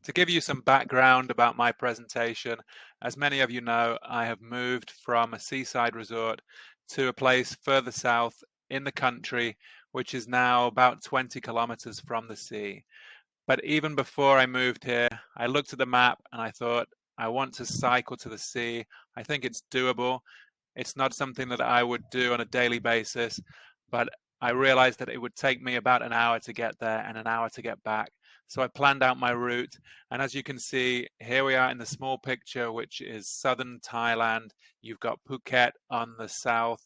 To give you some background about my presentation, as many of you know, I have moved from a seaside resort to a place further south in the country, which is now about 20 kilometers from the sea. But even before I moved here, I looked at the map and I thought, I want to cycle to the sea. I think it's doable. It's not something that I would do on a daily basis, but I realized that it would take me about an hour to get there and an hour to get back. So I planned out my route, and as you can see, here we are in the small picture, which is southern Thailand. You've got Phuket on the south,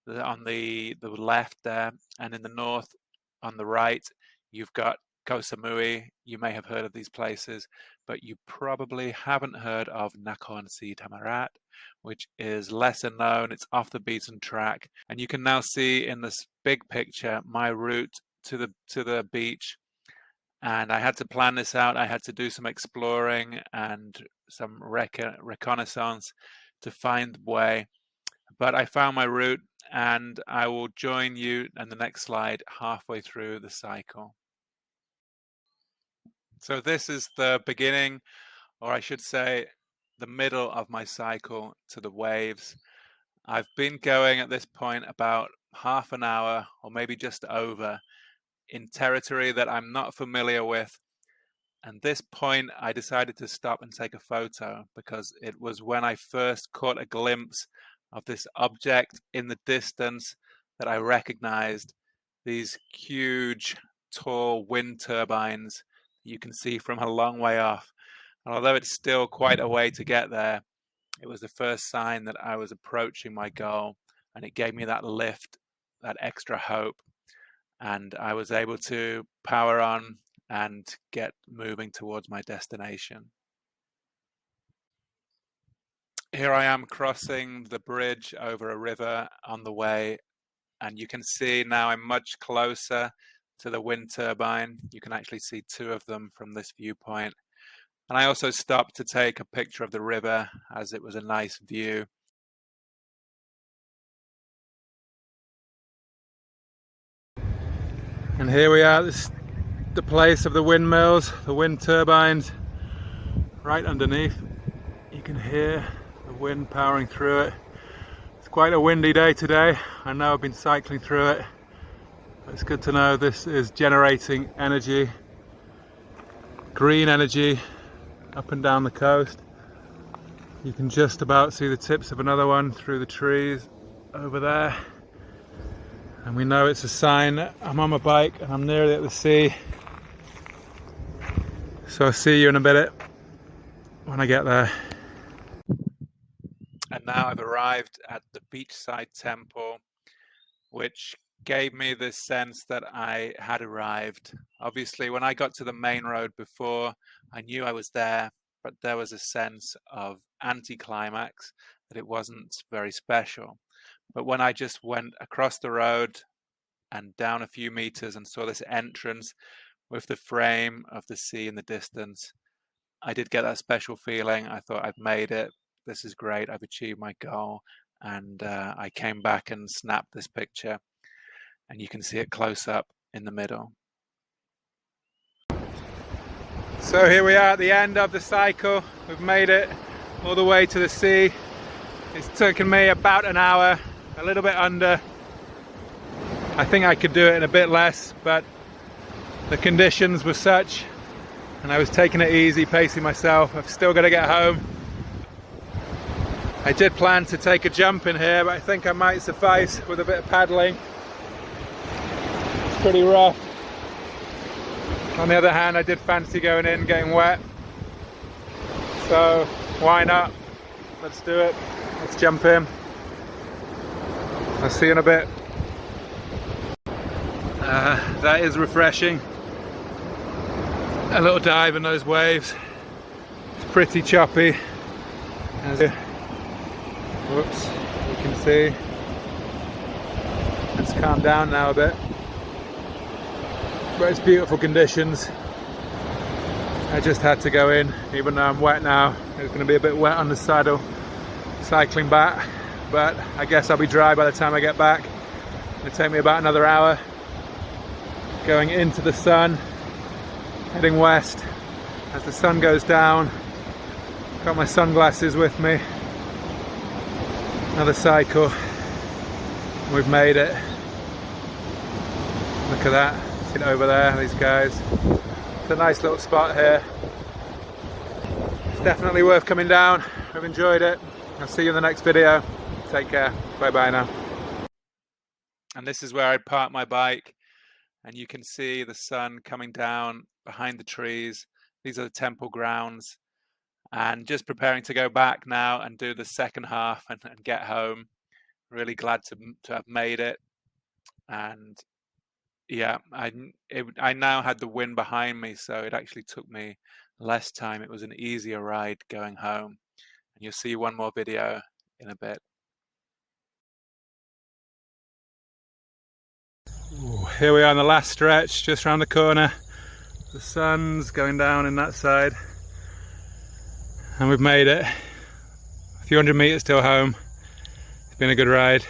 on the left there, and in the north on the right, you've got Koh Samui. You may have heard of these places, but you probably haven't heard of Nakhon Si Thammarat, which is lesser known. It's off the beaten track, and you can now see in this big picture my route to the beach. And I had to plan this out. I had to do some exploring and some reconnaissance to find the way. But I found my route, and I will join you in the next slide halfway through the cycle. So this is the beginning, or I should say the middle of my cycle to the waves. I've been going at this point about half an hour or maybe just over in territory that I'm not familiar with. And this point, I decided to stop and take a photo because it was when I first caught a glimpse of this object in the distance that I recognized these huge, tall wind turbines you can see from a long way off. And although it's still quite a way to get there, it was the first sign that I was approaching my goal, and it gave me that lift, that extra hope. And I was able to power on and get moving towards my destination. Here I am crossing the bridge over a river on the way, and you can see now I'm much closer to the wind turbine. You can actually see two of them from this viewpoint. And I also stopped to take a picture of the river as it was a nice view. And here we are, this is the place of the windmills, the wind turbines, right underneath. You can hear the wind powering through it. It's quite a windy day today. I know I've been cycling through it, but it's good to know this is generating energy, green energy, up and down the coast. You can just about see the tips of another one through the trees over there. And we know it's a sign that I'm on my bike and I'm nearly at the sea. So I'll see you in a bit when I get there. And now I've arrived at the beachside temple, which gave me this sense that I had arrived. Obviously, when I got to the main road before, I knew I was there, but there was a sense of anticlimax, that it wasn't very special. But when I just went across the road and down a few meters and saw this entrance with the frame of the sea in the distance, I did get that special feeling. I thought, I've made it. This is great. I've achieved my goal. And I came back and snapped this picture. And you can see it close up in the middle. So here we are at the end of the cycle. We've made it all the way to the sea. It's taken me about an hour, a little bit under. I think I could do it in a bit less, but the conditions were such, and I was taking it easy, pacing myself. I've still got to get home. I did plan to take a jump in here, but I think I might suffice with a bit of paddling. It's pretty rough. On the other hand, I did fancy going in, getting wet. So why not? Let's do it. Let's jump in. I'll see you in a bit. That is refreshing. A little dive in those waves. It's pretty choppy. Whoops, you can see. It's calmed down now a bit. But it's beautiful conditions. I just had to go in, even though I'm wet now. It's going to be a bit wet on the saddle cycling back, but I guess I'll be dry by the time I get back. It'll take me about another hour going into the sun, heading west as the sun goes down. Got my sunglasses with me. Another cycle. We've made it. Look at that. See it over there, these guys. It's a nice little spot here. It's definitely worth coming down. I've enjoyed it. I'll see you in the next video. Take care. Bye bye now. And this is where I park my bike, and you can see the sun coming down behind the trees. These are the temple grounds, and just preparing to go back now and do the second half and get home. Really glad to have made it. And yeah, I now had the wind behind me, so it actually took me less time. It was an easier ride going home. And you'll see one more video in a bit. Ooh, here we are on the last stretch, just around the corner. The sun's going down in that side, and we've made it. A few hundred meters till home. It's been a good ride.